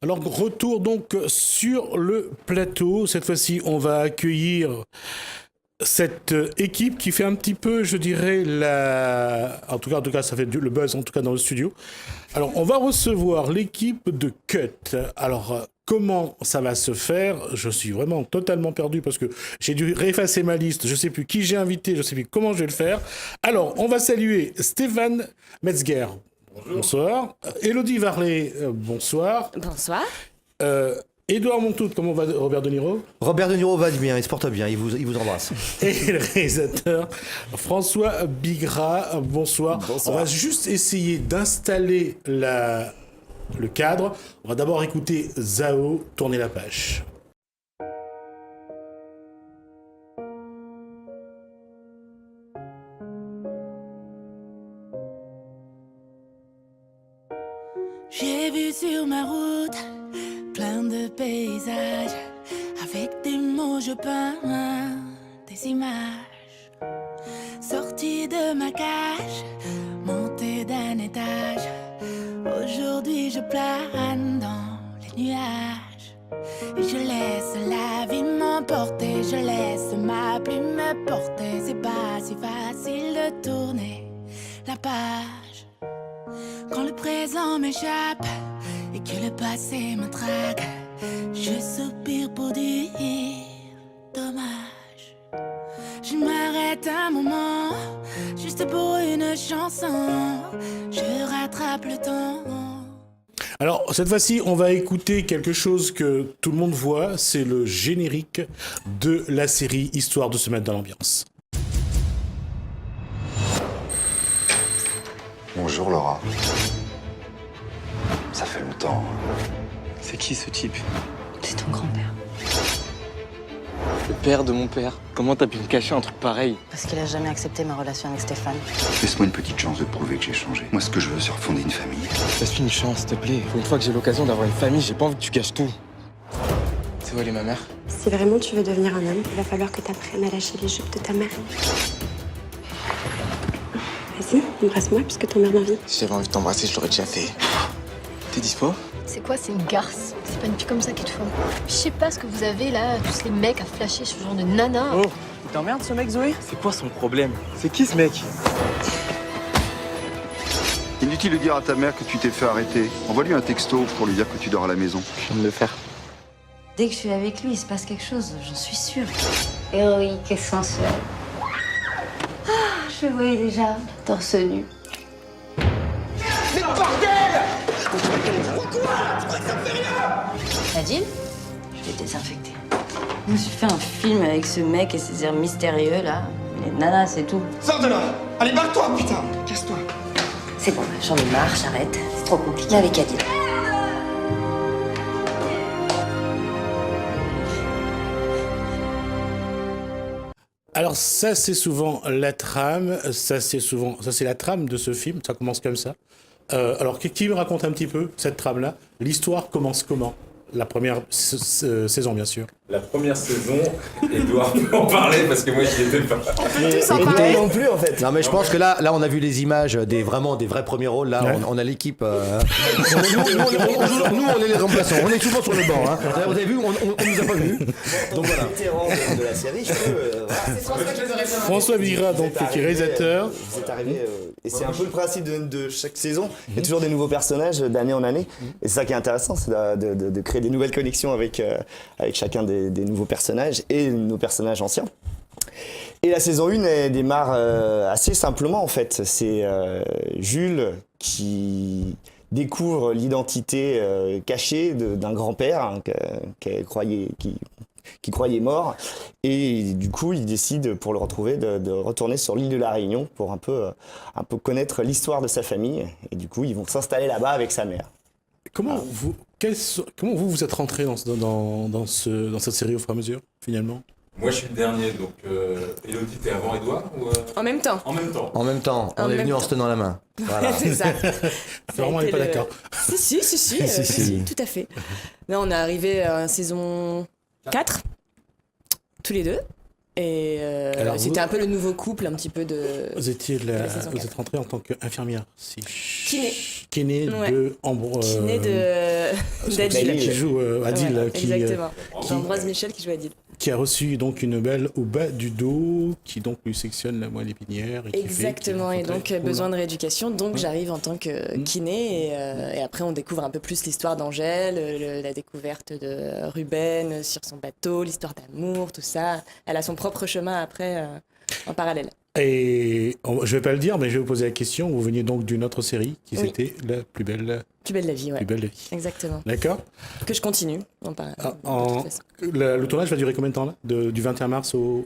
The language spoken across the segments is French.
Alors, retour donc sur le plateau. Cette fois-ci, on va accueillir cette équipe qui fait un petit peu, je dirais, En tout cas, ça fait le buzz, en tout cas, dans le studio. Alors, on va recevoir l'équipe de Cut. Alors, comment ça va se faire? Je suis vraiment totalement perdu parce que j'ai dû réeffacer ma liste. Je ne sais plus qui j'ai invité, je ne sais plus comment je vais le faire. Alors, on va saluer Stéphane Metzger. Bonjour. Bonsoir. Élodie Varlet, bonsoir. Bonsoir. Édouard Montout, comment va Robert De Niro? Robert De Niro va bien, il se porte bien, il vous embrasse. Et le réalisateur François Bigras, bonsoir. Bonsoir. On va juste essayer d'installer le cadre. On va d'abord écouter Zao tourner la page. J'ai vu sur ma route plein de paysages. Avec des mots je peins des images. Sorti de ma cage, monté d'un étage. Aujourd'hui je plane dans les nuages. Et je laisse la vie m'emporter. Je laisse ma plume me porter. C'est pas si facile de tourner la page. Quand le présent m'échappe et que le passé me traque, je soupire pour dire dommage. Je m'arrête un moment, juste pour une chanson. Je rattrape le temps. Alors, cette fois-ci, on va écouter quelque chose que tout le monde voit. C'est le générique de la série, histoire de se mettre dans l'ambiance. Bonjour Laura. Ça fait longtemps. C'est qui ce type? C'est ton grand-père. Le père de mon père. Comment t'as pu me cacher un truc pareil? Parce qu'il a jamais accepté ma relation avec Stéphane. Laisse-moi une petite chance de prouver que j'ai changé. Moi, ce que je veux, c'est refonder une famille. Laisse-lui une chance, s'il te plaît. Pour une fois que j'ai l'occasion d'avoir une famille, j'ai pas envie que tu gâches tout. C'est où elle est ma mère? Si vraiment tu veux devenir un homme, il va falloir que tu apprennes à lâcher les jupes de ta mère. Vas-y, embrasse-moi puisque ton mère m'envie. Si j'avais envie de t'embrasser, je l'aurais déjà fait. T'es dispo? C'est quoi, c'est une garce? C'est pas une fille comme ça qu'il te faut. Je sais pas ce que vous avez là, tous les mecs à flasher ce genre de nana. Oh, il t'emmerde ce mec, Zoé? C'est quoi son problème? C'est qui ce mec? Inutile de dire à ta mère que tu t'es fait arrêter. Envoie-lui un texto pour lui dire que tu dors à la maison. Je viens de le faire. Dès que je suis avec lui, il se passe quelque chose, j'en suis sûre. Héroïque et sensuelle. Je le voyais déjà, torse nu. Nadine, je vais te désinfecter. Je me suis fait un film avec ce mec et ses airs mystérieux là. Les nanas, c'est tout. Sors de là! Allez, barre-toi, putain! Casse-toi! C'est bon, j'en ai marre, j'arrête. C'est trop compliqué avec Adil. Alors ça, c'est souvent la trame. Ça, c'est la trame de ce film. Ça commence comme ça. Alors, qui me raconte un petit peu cette trame-là? L'histoire commence comment? La première saison, bien sûr. La première saison, Edouard peut en parler parce que moi j'y étais pas. Mais non plus en fait. Non mais je pense que là on a vu les images des vrais premiers rôles. Là Ouais. on a l'équipe. Nous on est les remplaçants. On est souvent sur le banc. Hein. Vous avez vu, on nous a pas vus. Donc voilà. Vétéran de la série, je peux. François Bigras, donc, qui est réalisateur. Vous êtes arrivé, et c'est un peu le principe de chaque saison. Il y a toujours des nouveaux personnages d'année en année. Et c'est ça qui est intéressant, c'est de créer des nouvelles connexions avec chacun des nouveaux personnages et nos personnages anciens. Et la saison 1 elle démarre assez simplement en fait. C'est Jules qui découvre l'identité cachée d'un grand-père hein, qui croyait mort. Et du coup, il décide, pour le retrouver, de retourner sur l'île de la Réunion pour un peu connaître l'histoire de sa famille. Et du coup, ils vont s'installer là-bas avec sa mère. Comment vous êtes rentré dans cette série au fur et à mesure, finalement? Moi je suis le dernier, donc Élodie, t'es avant Edouard ou En même temps. En même temps. En même temps, on est venu en se tenant la main. Voilà. C'est ça. Vraiment, on n'est pas d'accord. Si, Si. tout à fait. Là, on est arrivé à saison 4, tous les deux. Et c'était un peu le nouveau couple, un petit peu de. Vous la saison êtes 4. rentré en tant qu'infirmière, si. Kiné Ouais. de Kiné d'Adil. qui joue Adil, Voilà, qui, exactement. Ambroise Michel qui joue Adil. qui a reçu donc une belle au bas du dos, qui donc lui sectionne la moelle épinière. Et Exactement, et donc besoin de rééducation. Donc j'arrive en tant que kiné, et après on découvre un peu plus l'histoire d'Angèle, la découverte de Ruben sur son bateau, l'histoire d'amour, tout ça. Elle a son propre chemin après en parallèle. Et je vais pas le dire, mais je vais vous poser la question. Vous veniez donc d'une autre série qui Oui. c'était La plus belle. Plus belle la vie, ouais. Plus belle la vie. Exactement. D'accord. Que je continue en parallèle. Le tournage va durer combien de temps là du 21 mars au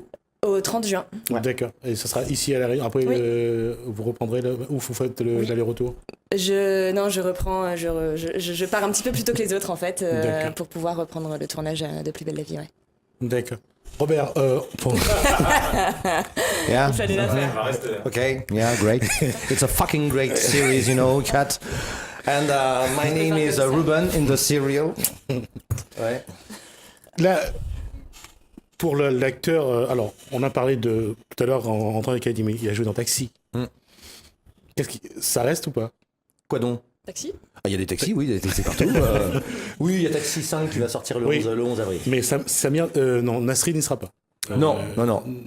30 juin. Ouais. D'accord. Et ça sera ici à La Réunion. Après, vous reprendrez où vous faites l'aller-retour. Je reprends, je pars un petit peu plus tôt que les autres en fait, pour pouvoir reprendre le tournage de Plus belle la vie, ouais. D'accord. Robert, Yeah. Il fallait la faire. Okay, yeah, great. It's a fucking great series, you know, Kat. And my name is Ruben in the serial. Ouais. Là, pour l'acteur, alors, on a parlé de tout à l'heure en rentrant avec Académie, il a joué dans Taxi. Ça reste ou pas? Quoi donc? Taxi? Il y a des taxis, oui, il y a des taxis partout. Oui, il y a Taxi 5 qui va sortir le 11 avril. Mais Samir, non, Nasri n'y sera pas. Non,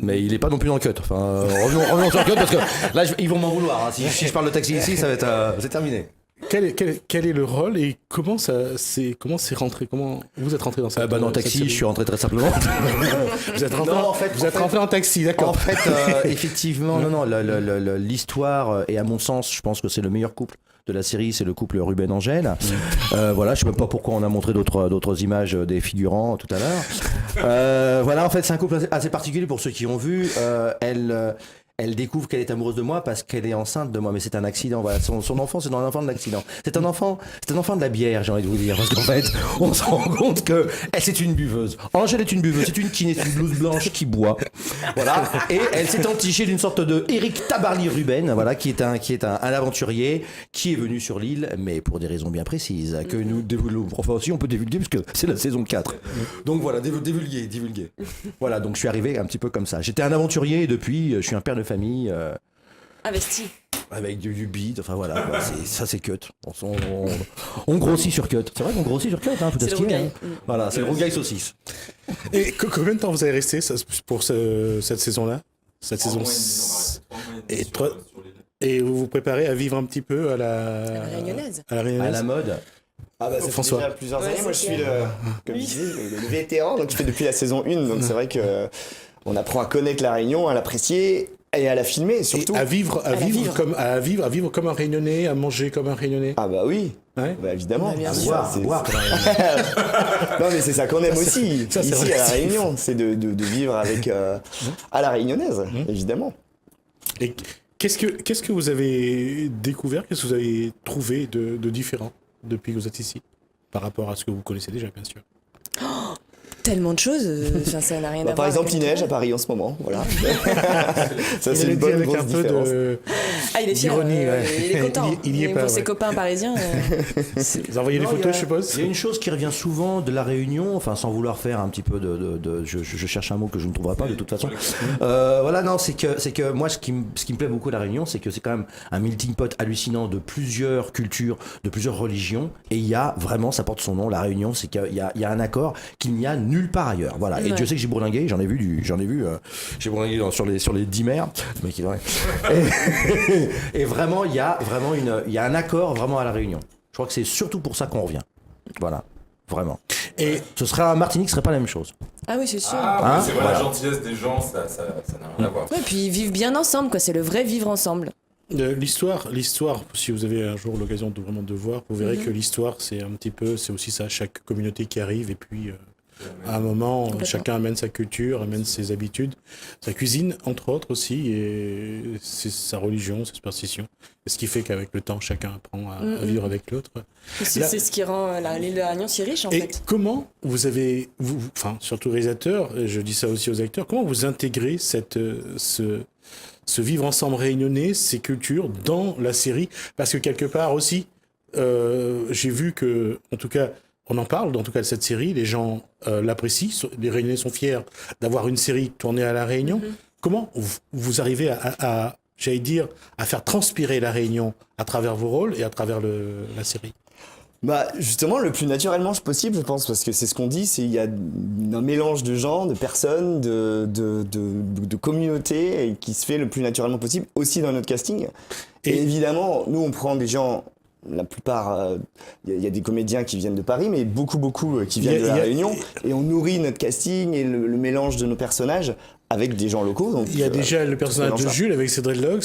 mais il est pas non plus dans le cut. Enfin, revenons sur le cut parce que là, ils vont m'en vouloir. Hein. Si je parle de Taxi ici, ça va être, c'est terminé. Quel est le rôle et comment c'est rentré? Comment vous êtes rentré dans cette dans Taxi, je suis rentré très simplement. Vous êtes rentré en taxi, d'accord. En fait, effectivement, non, l'histoire est à mon sens, je pense que c'est le meilleur couple de la série, c'est le couple Ruben-Angèle. Voilà, je sais même pas pourquoi on a montré d'autres images des figurants tout à l'heure. Voilà, en fait, c'est un couple assez particulier pour ceux qui ont vu. Elle découvre qu'elle est amoureuse de moi parce qu'elle est enceinte de moi, mais c'est un accident. Voilà, son enfant, c'est un enfant de l'accident. C'est un enfant de la bière, j'ai envie de vous dire, parce qu'en fait, on se rend compte que c'est une buveuse. Angèle est une buveuse, c'est une kiné, c'est une blouse blanche qui boit. Voilà, et elle s'est entichée d'une sorte de Eric Tabarly-Ruben, voilà, qui est un aventurier qui est venu sur l'île, mais pour des raisons bien précises que nous dévoilons. Enfin aussi, on peut divulguer parce que c'est la saison 4. Donc voilà, divulguer. Voilà, donc je suis arrivé un petit peu comme ça. J'étais un aventurier et depuis, je suis un père de famille investi avec du beat, enfin voilà, ça c'est cut. On grossit sur cut. C'est vrai qu'on grossit sur cut, hein, faut c'est le rougail. Voilà, c'est le rougail saucisse. Et combien de temps vous avez resté pour cette saison-là? Cette saison. Et vous vous préparez à vivre un petit peu à la Réunionnaise. À la mode. Ah bah ça François. fait déjà plusieurs années. Moi je suis comme je disais, le vétéran, donc je fais depuis la saison 1, donc c'est vrai que on apprend à connaître la Réunion, à l'apprécier et à la filmer surtout. Et à vivre comme un Réunionnais, à manger comme un Réunionnais. Ah bah oui. Ouais. Bah évidemment. Bien sûr. Boire. Non mais c'est ça qu'on aime aussi ça, ici vrai. à la Réunion, c'est de vivre avec à la réunionnaise, évidemment. Et qu'est-ce que vous avez découvert, qu'est-ce que vous avez trouvé de différent depuis que vous êtes ici, par rapport à ce que vous connaissez déjà, bien sûr? Tellement de choses, ça n'a rien à voir. Par exemple, il neige à Paris en ce moment, voilà. Ça c'est Il une bonne avec grosse un peu différence. Il est fier, d'ironie, ouais. il est content. Il y est pas, pour ses ouais. copains parisiens. Vous envoyez des photos, je suppose. Il y a une chose qui revient souvent de la Réunion, enfin sans vouloir faire un petit peu je cherche un mot que je ne trouverai pas de toute façon. Voilà, non, c'est que moi ce qui me plaît beaucoup à la Réunion, c'est que c'est quand même un melting pot hallucinant de plusieurs cultures, de plusieurs religions, et il y a vraiment, ça porte son nom, la Réunion, c'est qu'il y a un accord qu'il n'y a nulle part ailleurs. Voilà. Et Dieu sait que j'ai bourlingué, j'ai bourlingué sur les 10 mers. Et vraiment, il y a un accord vraiment à la Réunion. Je crois que c'est surtout pour ça qu'on revient. Voilà. Vraiment. Et ce serait à Martinique, ce serait pas la même chose. Ah oui, c'est sûr. C'est vrai, la gentillesse des gens, ça n'a rien à voir. Ouais, puis ils vivent bien ensemble, quoi. C'est le vrai vivre ensemble. L'histoire, si vous avez un jour l'occasion de voir, vous verrez que l'histoire, c'est aussi ça, chaque communauté qui arrive, et puis à un moment, chacun amène sa culture, amène ses habitudes, sa cuisine, entre autres aussi, et c'est sa religion, sa superstition. Et ce qui fait qu'avec le temps, chacun apprend à vivre avec l'autre. C'est ce qui rend l'île de la Réunion si riche, en et fait. comment surtout réalisateur, je dis ça aussi aux acteurs, comment vous intégrez ce vivre ensemble réunionnais, ces cultures dans la série? Parce que quelque part aussi, j'ai vu que, en tout cas, on en parle, en tout cas de cette série, les gens l'apprécient, les Réunionnais sont fiers d'avoir une série tournée à La Réunion. Comment vous arrivez à j'allais dire, à faire transpirer La Réunion à travers vos rôles et à travers la série? Bah justement le plus naturellement possible, je pense, parce que c'est ce qu'on dit, c'est il y a un mélange de gens, de personnes, de communautés, et qui se fait le plus naturellement possible aussi dans notre casting. Et évidemment, nous on prend des gens, la plupart, il y a des comédiens qui viennent de Paris, mais beaucoup qui viennent de La Réunion, et on nourrit notre casting et le mélange de nos personnages avec des gens locaux. Donc, il y a déjà le personnage de Jules avec ses dreadlocks.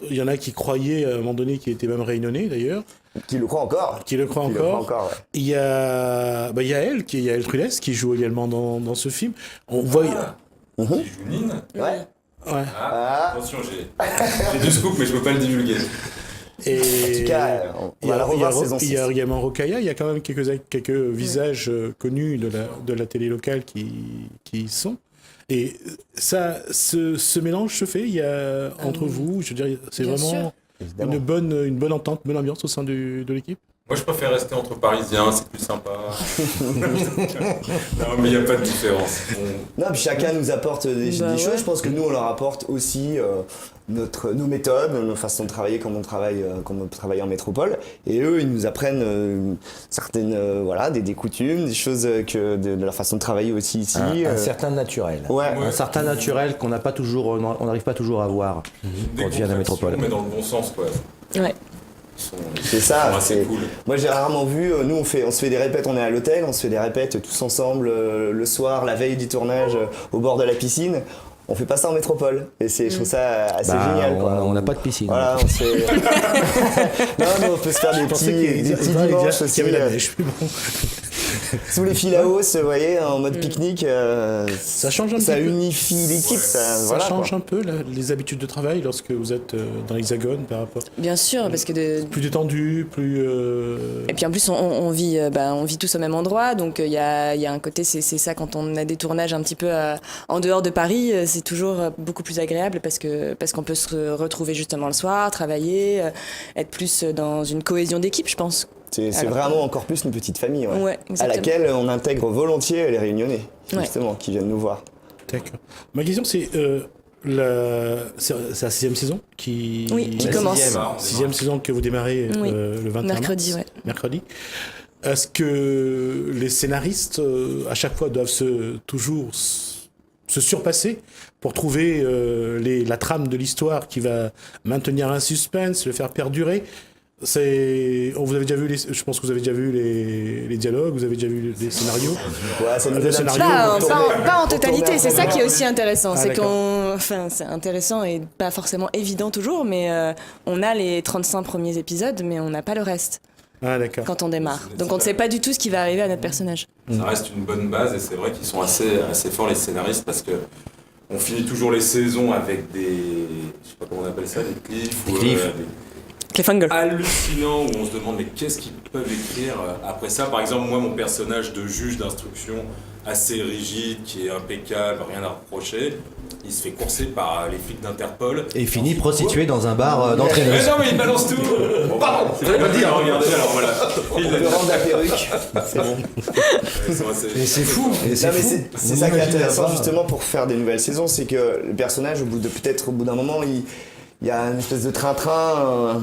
Il y en a qui croyaient à un moment donné qu'il était même réunionnais d'ailleurs. Qui le croient encore. Ouais. Il y a elle, Yael Trudès, qui joue également dans ce film. On voit. Qui joue Nine. Ouais. Attention, j'ai du scoop, mais je peux pas le divulguer. Et en tout cas, on va la revoir saison 6. Il y a également Rokhaya, il y a quand même quelques visages connus de la télé locale qui y sont. Et ça, ce mélange se fait, il y a entre vous, je veux dire, c'est vraiment une bonne entente, une bonne ambiance au sein de l'équipe. Moi, je préfère rester entre Parisiens, c'est plus sympa. Non, mais il n'y a pas de différence. Non, puis chacun nous apporte des choses. Je pense que nous, on leur apporte aussi nos méthodes, nos façons de travailler, comme on travaille en métropole. Et eux, ils nous apprennent certaines, des coutumes, des choses de leur façon de travailler aussi ici. Un certain naturel. Ouais. Un certain naturel qu'on n'a pas toujours, on n'arrive pas toujours à voir quand on vient de la métropole. Mais dans le bon sens, quoi. Ouais. C'est ça, c'est cool. Moi j'ai rarement vu, nous on se fait des répètes, on est à l'hôtel, on se fait des répètes tous ensemble le soir, la veille du tournage, au bord de la piscine. On fait pas ça en métropole, et je trouve ça assez génial. On n'a pas de piscine. Voilà, on se fait... non, mais on peut se faire des petits dimanches aussi. Sous les fils à hausse, vous voyez, en mode pique-nique, ça change un ça petit peu. unifie l'équipe. Ça change un peu les habitudes de travail lorsque vous êtes dans l'Hexagone par rapport. Bien sûr, parce que plus détendu, plus. Et puis en plus, on vit tous au même endroit, donc il y a un côté, c'est ça quand on a des tournages un petit peu en dehors de Paris, c'est toujours beaucoup plus agréable parce qu'on peut se retrouver justement le soir, travailler, être plus dans une cohésion d'équipe, je pense. C'est vraiment encore plus une petite famille, à laquelle on intègre volontiers les Réunionnais, justement, qui viennent nous voir. D'accord. Ma question, c'est c'est la 6e saison qui commence. 6e saison que vous démarrez le 21 mercredi, mars. Mercredi. Est-ce que les scénaristes, à chaque fois, doivent toujours se surpasser pour trouver la trame de l'histoire qui va maintenir un suspense, le faire perdurer? Vous avez déjà vu je pense que vous avez déjà vu les dialogues, vous avez déjà vu les scénarios. Ouais, ça nous donne pas en totalité, c'est ça qui est aussi intéressant. Ah, c'est intéressant et pas forcément évident toujours, mais on a les 35 premiers épisodes, mais on n'a pas le reste. Ah, d'accord. Quand on démarre. Donc on ne sait pas du tout ce qui va arriver à notre personnage. Ça reste une bonne base et c'est vrai qu'ils sont assez forts les scénaristes parce que on finit toujours les saisons avec des, je sais pas comment on appelle ça, des cliffs. Hallucinant où on se demande mais qu'est-ce qu'ils peuvent écrire après ça. Par exemple, moi mon personnage de juge d'instruction assez rigide, qui est impeccable, rien à reprocher, il se fait courser par les flics d'Interpol et finit prostitué dans un bar d'entraîneur. Mais non, mais il balance tout. Bon, pardon, c'est pas le dire. Regardez, alors voilà. Il peut rendre la perruque. C'est bon. Et c'est fou. C'est ça qui est intéressant justement pour faire des nouvelles saisons, c'est que le personnage au bout d'un moment il y a une espèce de train-train,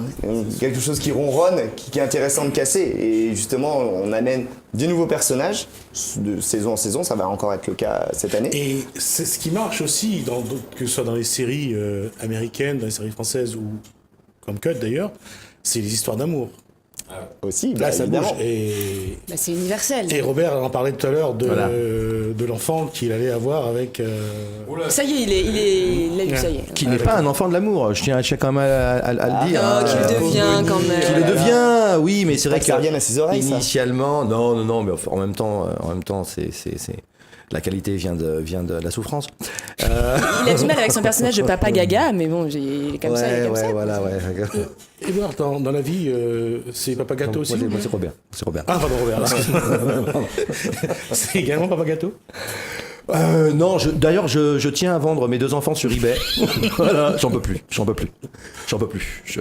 quelque chose qui ronronne, qui est intéressant de casser. Et justement, on amène des nouveaux personnages de saison en saison, ça va encore être le cas cette année. Et c'est ce qui marche aussi, que ce soit dans les séries américaines, dans les séries françaises ou comme Cut d'ailleurs, c'est les histoires d'amour. Aussi, là ça évidemment. bouge. Et c'est universel. Et Robert en parlait tout à l'heure de l'enfant qu'il allait avoir avec. Ça y est, il l'a eu, ça y est. Qui n'est pas un enfant de l'amour, je tiens quand même à le dire. Qu'il le devient quand même. Qu'il le devient, oui, mais c'est vrai que ça revienne à ses oreilles. Initialement, non, mais en même temps, c'est la qualité vient de la souffrance. Il a du mal avec son personnage de Papa Gaga, mais bon, il est comme ça. Edouard, dans la vie, c'est Papa Gâteau aussi? Moi, c'est Robert. Ah, pardon, Robert. C'est également Papa Gâteau? Non, d'ailleurs, je tiens à vendre mes 2 enfants sur eBay. Voilà, j'en peux plus.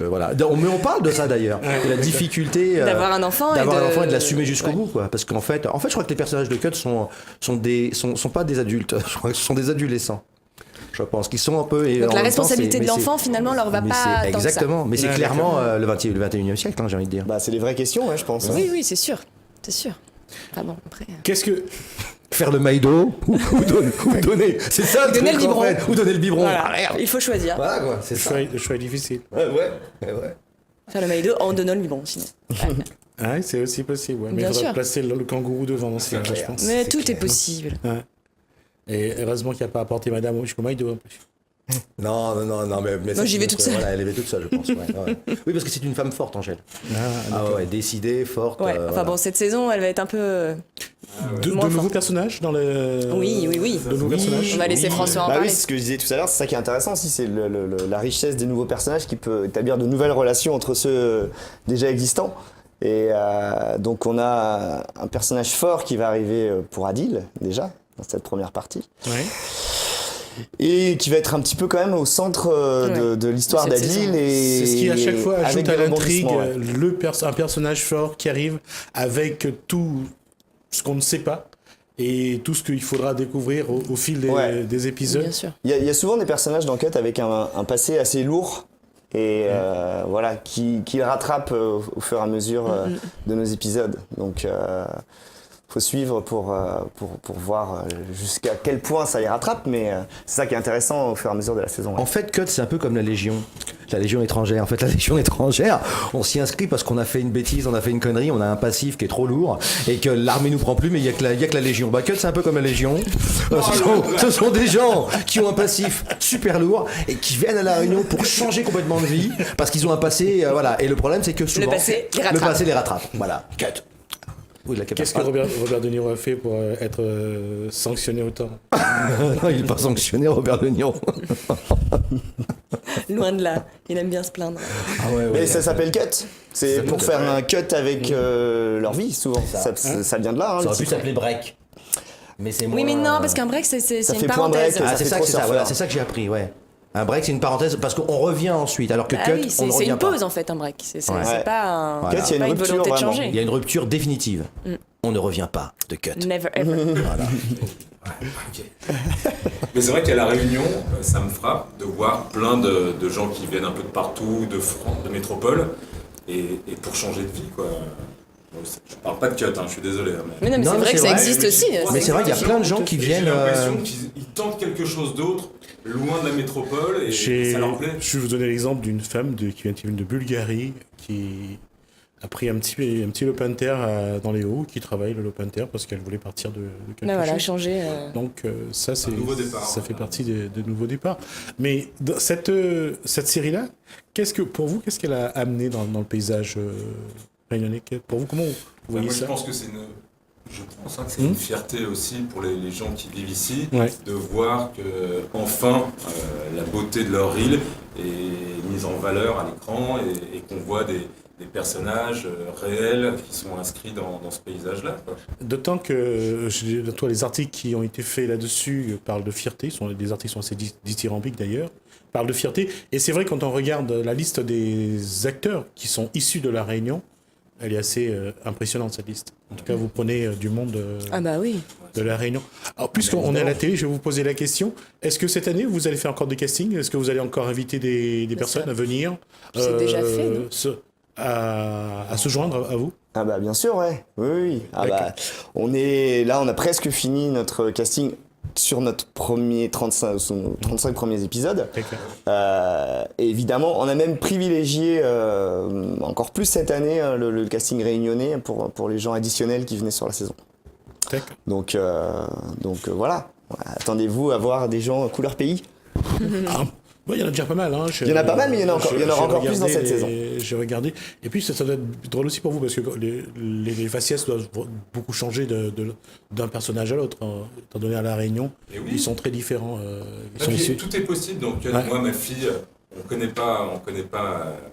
Voilà. On parle de ça d'ailleurs, de la difficulté d'avoir un enfant et de l'assumer jusqu'au bout, quoi. Parce qu'en fait, je crois que les personnages de Cut sont pas des adultes. Je crois que ce sont des adolescents. Je pense qu'ils sont un peu. Et Donc en la même temps, responsabilité de mais l'enfant, finalement, leur va mais pas c'est- tant que ça. Exactement, mais c'est Ouais, clairement le 21e siècle, j'ai envie de dire. Bah, c'est des vraies questions, ouais, je pense. Oui, oui, c'est sûr. C'est sûr. Ah bon, après. Qu'est-ce que. Faire le maïdo ou donner. C'est ça le Donner truc, le en biberon. fait. Ou donner le biberon. Voilà. Ah, merde. Il faut choisir. Voilà quoi, c'est ça. Le choix est difficile. Ouais. Faire le maïdo en donnant le biberon, sinon. Ah, c'est aussi possible, ouais. Mais Bien il faudrait sûr. placer le kangourou devant dans ce cas, je pense. Mais c'est tout est clair. possible. Ouais. Et heureusement qu'il n'y a pas apporté madame jusqu'au maïdo en plus. Non, mais Non, j'y vais toute seule. Voilà, elle y va toute seule, je pense. Ouais. Oui, parce que c'est une femme forte, Angèle. Ah ouais, décidée, forte. Ouais, enfin voilà. bon, cette saison, elle va être un peu. De Moins nouveaux forte. personnages dans le. Oui. De nouveaux personnages. On va laisser François en Bah parler. oui, c'est ce que je disais tout à l'heure, c'est ça qui est intéressant aussi, c'est la richesse des nouveaux personnages qui peut établir de nouvelles relations entre ceux déjà existants. Et donc on a un personnage fort qui va arriver pour Adil, déjà, dans cette première partie. Ouais. Et qui va être un petit peu quand même au centre de l'histoire Cette d'Adil. saison. Et C'est ce qui à chaque fois avec ajoute à des l'intrigue rebondissements, ouais. un personnage fort qui arrive avec tout ce qu'on ne sait pas et tout ce qu'il faudra découvrir au fil des épisodes. Bien sûr. Il y a souvent des personnages dans Cut avec un passé assez lourd et voilà, qui rattrape au fur et à mesure de nos épisodes. Donc faut suivre pour voir jusqu'à quel point ça les rattrape, mais c'est ça qui est intéressant au fur et à mesure de la saison. En fait, Cut, c'est un peu comme la Légion étrangère. En fait, la Légion étrangère, on s'y inscrit parce qu'on a fait une bêtise, on a fait une connerie, on a un passif qui est trop lourd et que l'armée nous prend plus, mais il y a que la Légion. Bah, Cut, c'est un peu comme la Légion. Ce sont des gens qui ont un passif super lourd et qui viennent à la Réunion pour changer complètement de vie parce qu'ils ont un passé, voilà. Et le problème, c'est que souvent, le passé les rattrape. Voilà, Cut. Oui, Qu'est-ce que Robert De Niro a fait pour être sanctionné autant? Non, il n'est pas sanctionné, Robert De Niro. Loin de là. Il aime bien se plaindre. Ah ouais, Mais ça s'appelle Cut. C'est pour faire un cut avec leur vie, souvent. Ça vient de là. Ça aurait pu s'appeler Break. Mais c'est Oui, mais non, parce qu'un break, c'est Ça une fait point break, parenthèse. Ah, c'est fait ça, trop c'est ça, surfeur. voilà, c'est ça que j'ai appris, ouais. Un break, c'est une parenthèse parce qu'on revient ensuite, alors que Ah cut, oui, on ne c'est revient une pas. pause en fait, un break. C'est Ouais. pas, un, Voilà. Cut, il y a pas une une rupture, volonté de vraiment. changer. Il y a une rupture définitive. On ne revient pas de cut. Never ever. Voilà. Mais c'est vrai qu'à La Réunion, ça me frappe de voir plein de gens qui viennent un peu de partout, de métropole, et pour changer de vie, quoi. Je parle pas de cut, je suis désolé. Mais non, mais c'est vrai que ça existe aussi. Mais c'est vrai qu'il y a plein de gens qui viennent. J'ai l'impression qu'ils tentent quelque chose d'autre, loin de la métropole, et ça leur plaît. Je vais vous donner l'exemple d'une femme qui vient de Bulgarie, qui a pris un petit lopin de terre dans les Hauts, qui travaille le lopin de terre parce qu'elle voulait partir de quelque Ben voilà, chose. changer. Donc ça, nouveau départ, ça fait partie des nouveaux départs. Mais dans cette série-là, pour vous, qu'est-ce qu'elle a amené dans le paysage réunionnais? Pour vous, comment vous voyez Moi, ça? je pense que c'est une fierté aussi pour les gens qui vivent ici, de voir que enfin la beauté de leur île est mise en valeur à l'écran et qu'on voit des personnages réels qui sont inscrits dans ce paysage-là. D'autant que les articles qui ont été faits là-dessus parlent de fierté, des articles sont assez dithyrambiques d'ailleurs, parlent de fierté. Et c'est vrai, quand on regarde la liste des acteurs qui sont issus de La Réunion, elle est assez impressionnante, cette liste. En tout cas, vous prenez du monde Ah bah oui. de La Réunion. Alors, puisqu'on est à la télé, je vais vous poser la question. Est-ce que cette année, vous allez faire encore des castings? Est-ce que vous allez encore inviter des personnes à venir C'est déjà fait, non à se joindre à vous? Ah bah bien sûr, ouais. Oui. Ah bah, on a presque fini notre casting sur notre 35 premiers épisodes. Et évidemment, on a même privilégié encore plus cette année le casting réunionnais pour les gens additionnels qui venaient sur la saison. Donc voilà. Attendez-vous à voir des gens couleur pays. Il y en a déjà pas mal. Il y en a pas mal, mais il y en aura encore plus dans cette saison. J'ai regardé. Et puis, ça doit être drôle aussi pour vous, parce que les faciès doivent beaucoup changer d'un personnage à l'autre. Étant donné à La Réunion, ils sont très différents. Tout est possible. Donc, moi, ma fille, on connaît pas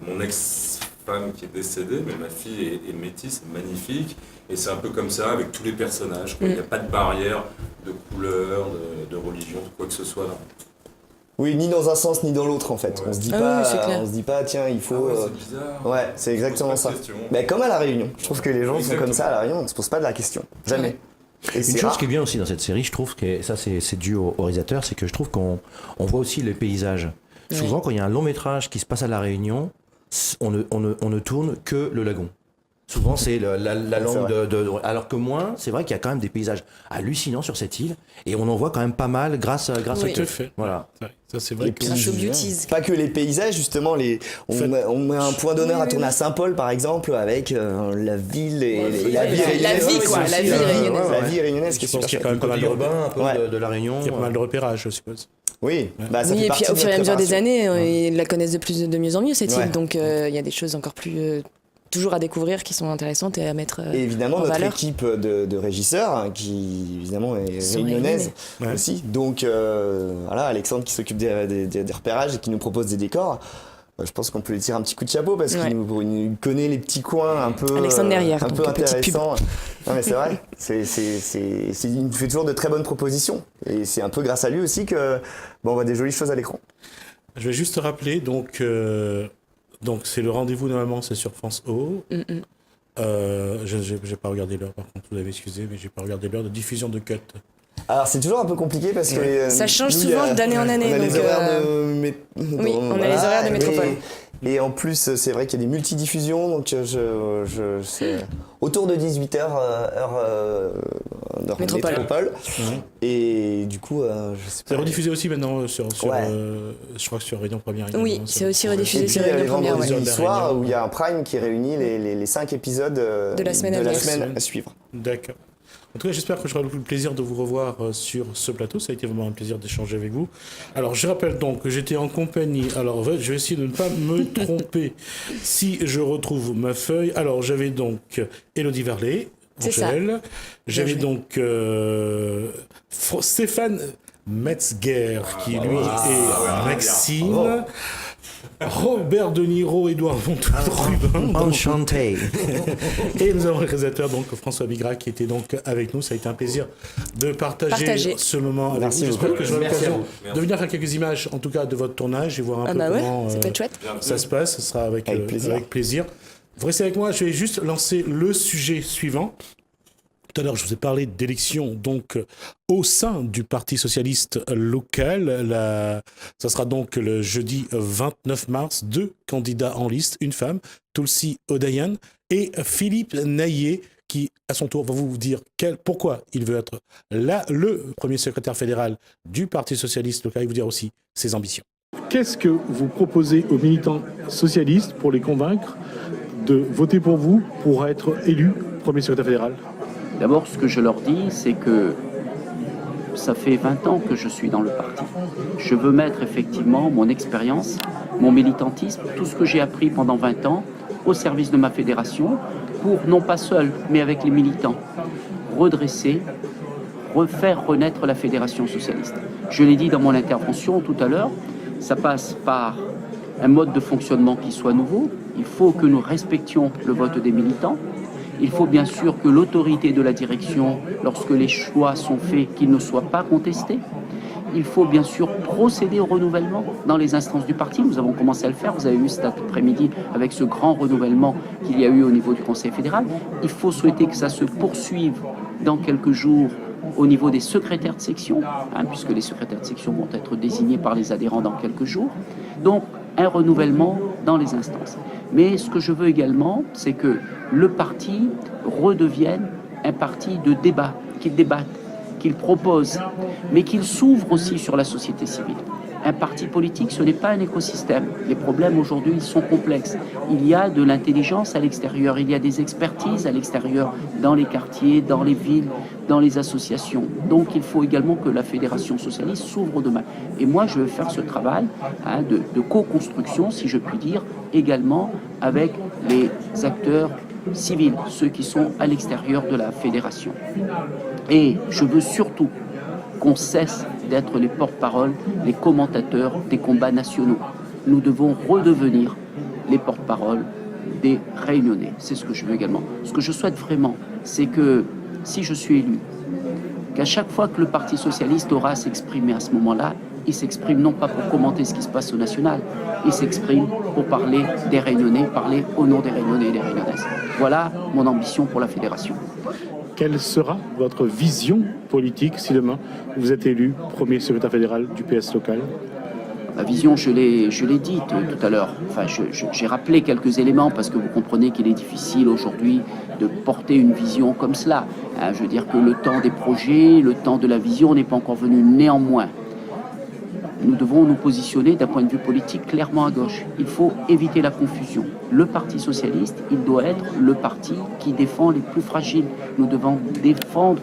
mon ex-femme qui est décédée, mais ma fille est métisse, magnifique. Et c'est un peu comme ça avec tous les personnages. Il n'y a pas de barrière de couleur, de religion, de quoi que ce soit. Oui, ni dans un sens ni dans l'autre en fait. On se dit pas, tiens, il faut. C'est bizarre. Ouais, c'est exactement ça. Question. Mais comme à La Réunion. Je trouve que les gens sont comme ça à La Réunion, on ne se pose pas de la question. Jamais. Et Une c'est chose rare. qui est bien aussi dans cette série, je trouve, et ça c'est dû au réalisateur, c'est que je trouve qu'on voit aussi les paysages. Souvent, quand il y a un long métrage qui se passe à La Réunion, on ne tourne que le lagon. Souvent, c'est la langue alors que moins, c'est vrai qu'il y a quand même des paysages hallucinants sur cette île, et on en voit quand même pas mal grâce à Tout à Keuf. fait. Voilà. Ça, c'est vrai. Grâce aux beauties. Pas que les paysages, justement, on met un point d'honneur à tourner à Saint-Paul, par exemple, avec la ville et la vie réunionnaise. La vie, quoi, la vie réunionnaise. La vie réunionnaise qui est Je pense super qu'il y a quand chouette. même pas mal de urbain, un peu de La Réunion. Il y a pas mal de repérages, je suppose. Oui, bah, ça Oui, fait et partie puis au de fur et à notre mesure des préparation. années, ils la connaissent de mieux en mieux, cette Ouais. île. Donc il y a des choses encore plus toujours à découvrir qui sont intéressantes et à mettre Et évidemment, en notre valeur. équipe de régisseurs, hein, qui évidemment est Sont réunionnaise Ouais. aussi. Donc voilà, Alexandre qui s'occupe des repérages et qui nous propose des décors. Je pense qu'on peut lui tirer un petit coup de chapeau parce Ouais. qu'il nous connaît les petits coins un peu, Alexandre derrière, un donc peu petite pub. intéressants. Non mais c'est vrai, il nous fait toujours de très bonnes propositions. Et c'est un peu grâce à lui aussi que on voit des jolies choses à l'écran. Je vais juste te rappeler, donc c'est le rendez-vous, normalement, c'est sur France O. J'ai pas regardé l'heure, par contre, vous avez excusé, mais j'ai pas regardé l'heure de diffusion de Cut. Alors c'est toujours un peu compliqué parce que Ça change nous, souvent il y a- d'année en année. On a les donc, horaires oui, on a les horaires de métropole. Et en plus, c'est vrai qu'il y a des multidiffusions, donc c'est autour de 18h, heure Métropole. métropole. Et du coup, je sais pas. C'est rediffusé aussi maintenant sur Ouais. Je crois que sur Réunion Première. Oui, également, c'est aussi rediffusé Et puis sur il y a les Réunion Première. vendredis Ouais. ouais. soirs où il y a un prime qui réunit les 5 épisodes De la semaine à de la venir. semaine à suivre. D'accord. En tout cas, j'espère que j'aurai le plaisir de vous revoir sur ce plateau. Ça a été vraiment un plaisir d'échanger avec vous. Alors, je rappelle donc que j'étais en compagnie. Alors, en fait, je vais essayer de ne pas me tromper si je retrouve ma feuille. Alors, j'avais donc Élodie Verlet, C'est ça. Angèle. J'avais joué. donc Stéphane Metzger, qui lui est Maxime. Robert De Niro, Édouard Monteux-Rubin. Enchanté. Et nous avons le réalisateur, donc François Bigra, qui était donc avec nous. Ça a été un plaisir de partager ce moment avec Merci vous. J'espère beaucoup. que j'aurai Merci à l'occasion vous. de venir faire quelques images, en tout cas, de votre tournage et voir un Ah peu bah ouais, comment ça peut être chouette. ça se passe. Ce sera avec plaisir. plaisir. Vous restez avec moi. Je vais juste lancer le sujet suivant. Tout à l'heure, je vous ai parlé d'élections donc au sein du Parti socialiste local. Ça sera donc le jeudi 29 mars. 2 candidats en liste, une femme, Tulsi Odayan, et Philippe Naillet, qui, à son tour, va vous dire pourquoi il veut être le premier secrétaire fédéral du Parti socialiste local et vous dire aussi ses ambitions. Qu'est-ce que vous proposez aux militants socialistes pour les convaincre de voter pour vous pour être élu premier secrétaire fédéral ? D'abord, ce que je leur dis, c'est que ça fait 20 ans que je suis dans le parti. Je veux mettre effectivement mon expérience, mon militantisme, tout ce que j'ai appris pendant 20 ans au service de ma fédération pour, non pas seul, mais avec les militants, redresser, refaire renaître la fédération socialiste. Je l'ai dit dans mon intervention tout à l'heure, ça passe par un mode de fonctionnement qui soit nouveau. Il faut que nous respections le vote des militants. Il faut bien sûr que l'autorité de la direction, lorsque les choix sont faits, qu'ils ne soient pas contestés. Il faut bien sûr procéder au renouvellement dans les instances du parti. Nous avons commencé à le faire. Vous avez vu cet après-midi avec ce grand renouvellement qu'il y a eu au niveau du Conseil fédéral. Il faut souhaiter que ça se poursuive dans quelques jours au niveau des secrétaires de section, puisque les secrétaires de section vont être désignés par les adhérents dans quelques jours. Donc, un renouvellement dans les instances. Mais ce que je veux également, c'est que le parti redevienne un parti de débat, qu'il débatte, qu'il propose, mais qu'il s'ouvre aussi sur la société civile. Un parti politique, ce n'est pas un écosystème. Les problèmes aujourd'hui, ils sont complexes. Il y a de l'intelligence à l'extérieur, il y a des expertises à l'extérieur, dans les quartiers, dans les villes, dans les associations. Donc il faut également que la Fédération socialiste s'ouvre demain. Et moi, je vais faire ce travail de co-construction, si je puis dire, également avec les acteurs civils, ceux qui sont à l'extérieur de la Fédération. Et je veux surtout qu'on cesse d'être les porte-paroles, les commentateurs des combats nationaux. Nous devons redevenir les porte-paroles des Réunionnais. C'est ce que je veux également. Ce que je souhaite vraiment, c'est que si je suis élu, qu'à chaque fois que le Parti socialiste aura à s'exprimer à ce moment-là, il s'exprime non pas pour commenter ce qui se passe au national, il s'exprime pour parler des Réunionnais, parler au nom des Réunionnais et des Réunionnaises. Voilà mon ambition pour la fédération. quelle sera votre vision politique si demain vous êtes élu premier secrétaire fédéral du PS local? Ma vision, je l'ai dit tout à l'heure. Enfin, j'ai rappelé quelques éléments parce que vous comprenez qu'il est difficile aujourd'hui de porter une vision comme cela. Hein, je veux dire que le temps des projets, le temps de la vision n'est pas encore venu. Néanmoins, nous devons nous positionner d'un point de vue politique clairement à gauche. Il faut éviter la confusion. Le Parti socialiste, il doit être le parti qui défend les plus fragiles. Nous devons défendre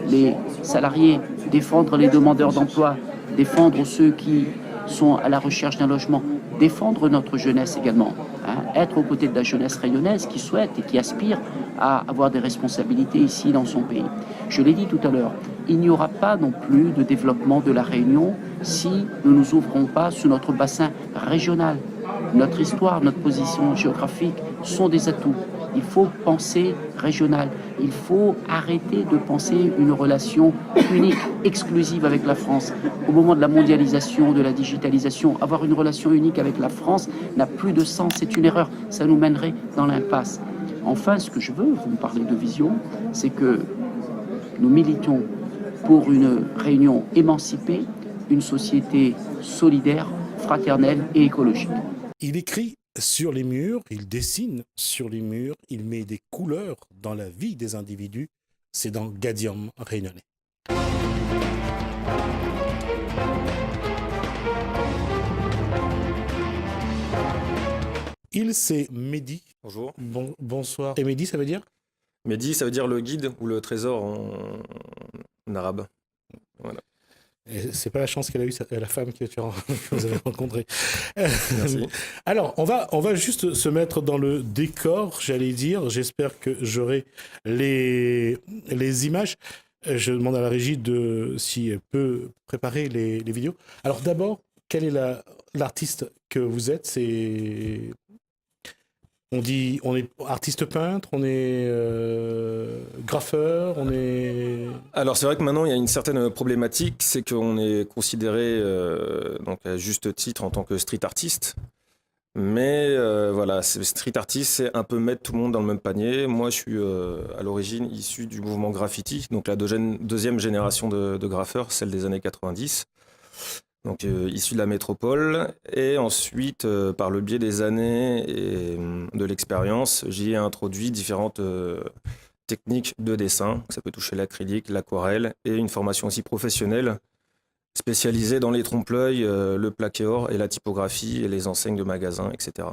les salariés, défendre les demandeurs d'emploi, défendre ceux qui sont à la recherche d'un logement, défendre notre jeunesse également, hein, être aux côtés de la jeunesse rayonnaise qui souhaite et qui aspire à avoir des responsabilités ici dans son pays. Je l'ai dit tout à l'heure, il n'y aura pas non plus de développement de la Réunion si nous ne nous ouvrons pas sur notre bassin régional. Notre histoire, notre position géographique sont des atouts. Il faut penser régional. Il faut arrêter de penser une relation unique, exclusive avec la France. Au moment de la mondialisation, de la digitalisation, avoir une relation unique avec la France n'a plus de sens. C'est une erreur. Ça nous mènerait dans l'impasse. Enfin, ce que je veux, vous me parlez de vision, c'est que nous militons pour une Réunion émancipée, une société solidaire, fraternelle et écologique. Il écrit sur les murs, il dessine sur les murs, il met des couleurs dans la vie des individus. C'est dans Gadium réunionnais. Il, c'est Mehdi. Bonjour. Bonsoir. Et Mehdi, ça veut dire? Mehdi, ça veut dire le guide ou le trésor en arabe. Voilà. Et c'est pas la chance qu'elle a eue, la femme que vous avez rencontrée. Merci. Alors, on va juste se mettre dans le décor, j'allais dire. J'espère que j'aurai les images. Je demande à la régie si elle peut préparer les vidéos. Alors d'abord, quel est l'artiste que vous êtes? On est artiste peintre, on est graffeur, on est... Alors c'est vrai que maintenant il y a une certaine problématique, c'est qu'on est considéré donc à juste titre en tant que street artiste. Mais voilà, street artist, c'est un peu mettre tout le monde dans le même panier. Moi, je suis à l'origine issu du mouvement graffiti, donc la deuxième génération de graffeurs, celle des années 90. Donc issu de la métropole, et ensuite, par le biais des années et de l'expérience, j'y ai introduit différentes techniques de dessin. Ça peut toucher l'acrylique, l'aquarelle, et une formation aussi professionnelle, spécialisée dans les trompe-l'œil, le plaqué-or et la typographie et les enseignes de magasins, etc.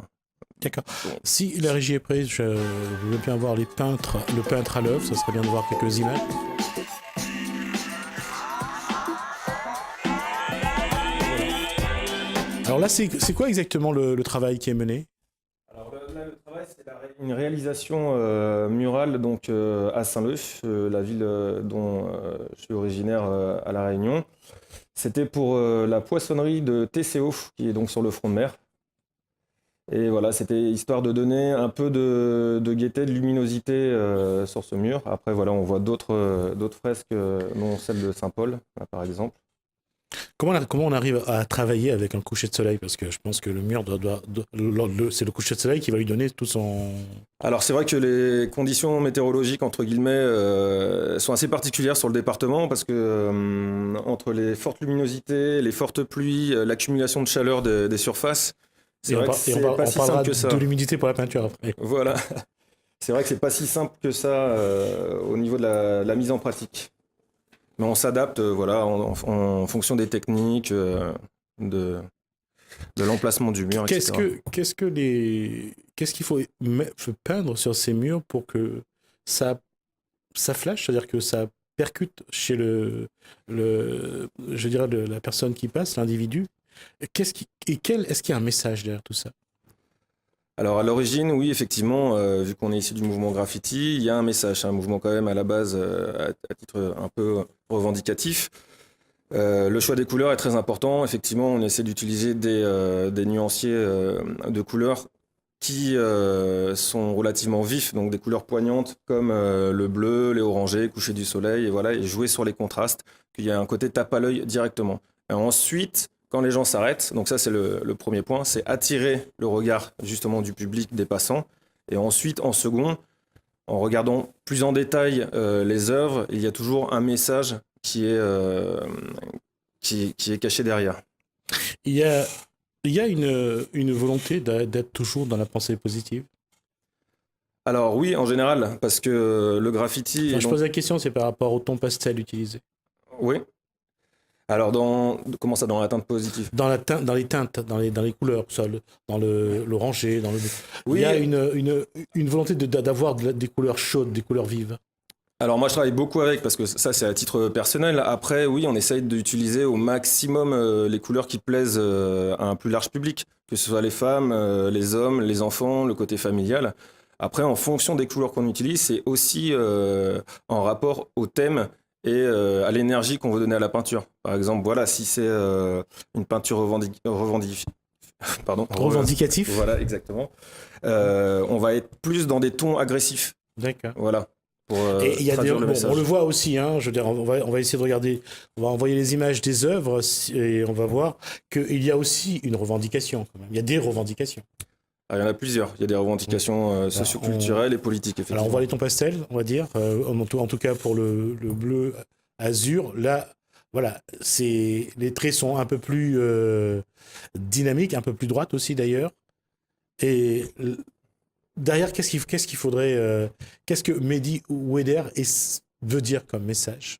D'accord. Si la régie est prête, je veux bien voir le peintre à l'œuvre, ça serait bien de voir quelques images. Alors là, c'est quoi exactement le travail qui est mené? Alors là, le travail, c'est une réalisation murale donc, à Saint-Leu, la ville dont je suis originaire à La Réunion. C'était pour la poissonnerie de TCO, qui est donc sur le front de mer. Et voilà, c'était histoire de donner un peu de gaieté, de luminosité sur ce mur. Après, voilà, on voit d'autres fresques, dont celle de Saint-Paul, là, par exemple. Comment on arrive à travailler avec un coucher de soleil? Parce que je pense que le mur c'est le coucher de soleil qui va lui donner tout son... Alors c'est vrai que les conditions météorologiques, entre guillemets, sont assez particulières sur le département parce que entre les fortes luminosités, les fortes pluies, l'accumulation de chaleur des surfaces, c'est vrai que c'est pas si simple que ça. De l'humidité pour la peinture après. Voilà. C'est vrai que c'est pas si simple que ça au niveau de la mise en pratique. Mais on s'adapte voilà, en fonction des techniques, de l'emplacement du mur, etc. Qu'est-ce qu'il faut peindre sur ces murs pour que ça flash, c'est-à-dire que ça percute chez je dirais la personne qui passe, l'individu? Est-ce qu'il y a un message derrière tout ça? Alors à l'origine, oui, effectivement, vu qu'on est issu du mouvement graffiti, il y a un message, c'est un mouvement quand même à la base à titre un peu revendicatif. Le choix des couleurs est très important. Effectivement, on essaie d'utiliser des nuanciers de couleurs qui sont relativement vifs, donc des couleurs poignantes comme le bleu, les orangés, coucher du soleil, et voilà, et jouer sur les contrastes, qu'il y a un côté tape à l'œil directement. Et ensuite, quand les gens s'arrêtent, donc ça c'est le premier point, c'est attirer le regard justement du public, des passants. Et ensuite, en second, en regardant plus en détail les œuvres, il y a toujours un message qui est caché derrière. Il y a une volonté d'être toujours dans la pensée positive. Alors oui, en général, parce que le graffiti... Quand je pose la question, c'est par rapport au ton pastel utilisé. Oui. Alors, comment ça, dans la teinte positive? Dans les teintes, dans les couleurs, ça, dans l'orangé, dans le... Oui. Il y a une volonté d'avoir des couleurs chaudes, des couleurs vives. Alors moi je travaille beaucoup avec, parce que ça c'est à titre personnel. Après oui, on essaye d'utiliser au maximum les couleurs qui plaisent à un plus large public, que ce soit les femmes, les hommes, les enfants, le côté familial. Après en fonction des couleurs qu'on utilise, c'est aussi en rapport au thème et à l'énergie qu'on veut donner à la peinture. Par exemple, voilà, si c'est une peinture revendicatif. Voilà, exactement. On va être plus dans des tons agressifs. D'accord. Voilà. Et il y a on le voit aussi, hein, je veux dire, on va essayer de regarder, on va envoyer les images des œuvres et on va voir qu'il y a aussi une revendication quand même. Il y a des revendications. Ah, il y en a plusieurs. Il y a des revendications socioculturelles et politiques, effectivement. Alors on voit les tons pastels, on va dire, en tout cas pour le bleu azur. Là, voilà, les traits sont un peu plus dynamiques, un peu plus droites aussi d'ailleurs. Et derrière, qu'est-ce qu'il faudrait, qu'est-ce que Mehdi Ouéder veut dire comme message?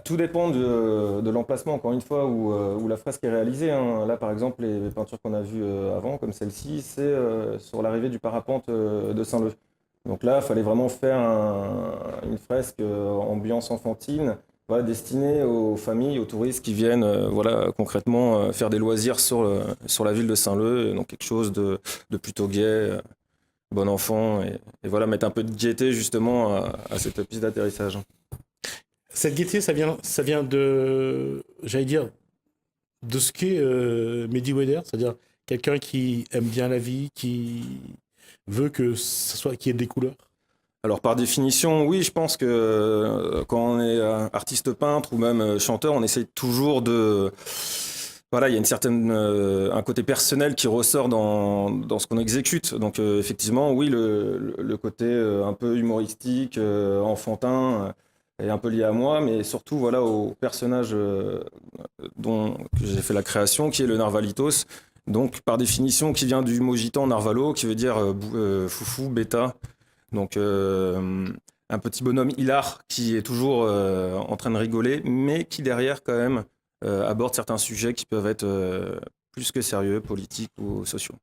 Tout dépend de l'emplacement, encore une fois, où la fresque est réalisée. Hein. Là, par exemple, les peintures qu'on a vues avant, comme celle-ci, c'est sur l'arrivée du parapente de Saint-Leu. Donc là, il fallait vraiment faire une fresque ambiance enfantine, voilà, destinée aux familles, aux touristes qui viennent concrètement faire des loisirs sur la ville de Saint-Leu. Donc quelque chose de plutôt gai. Bon enfant, et voilà, mettre un peu de gaieté justement à cette piste d'atterrissage. Cette gaieté, ça vient de, j'allais dire, de ce qu'est Mehdi Ouéder, c'est-à-dire quelqu'un qui aime bien la vie, qui veut que ça soit, qu'il y ait des couleurs. Alors par définition, oui, je pense que quand on est artiste peintre ou même chanteur, on essaye toujours de... Voilà, il y a un côté personnel qui ressort dans ce qu'on exécute. Donc effectivement, oui, le côté un peu humoristique, enfantin, est un peu lié à moi, mais surtout voilà, au personnage que j'ai fait la création, qui est le Narvalitos. Donc par définition, qui vient du mot gitan Narvalo, qui veut dire foufou, bêta. Donc un petit bonhomme hilar qui est toujours en train de rigoler, mais qui derrière quand même aborde certains sujets qui peuvent être plus que sérieux, politiques ou sociaux.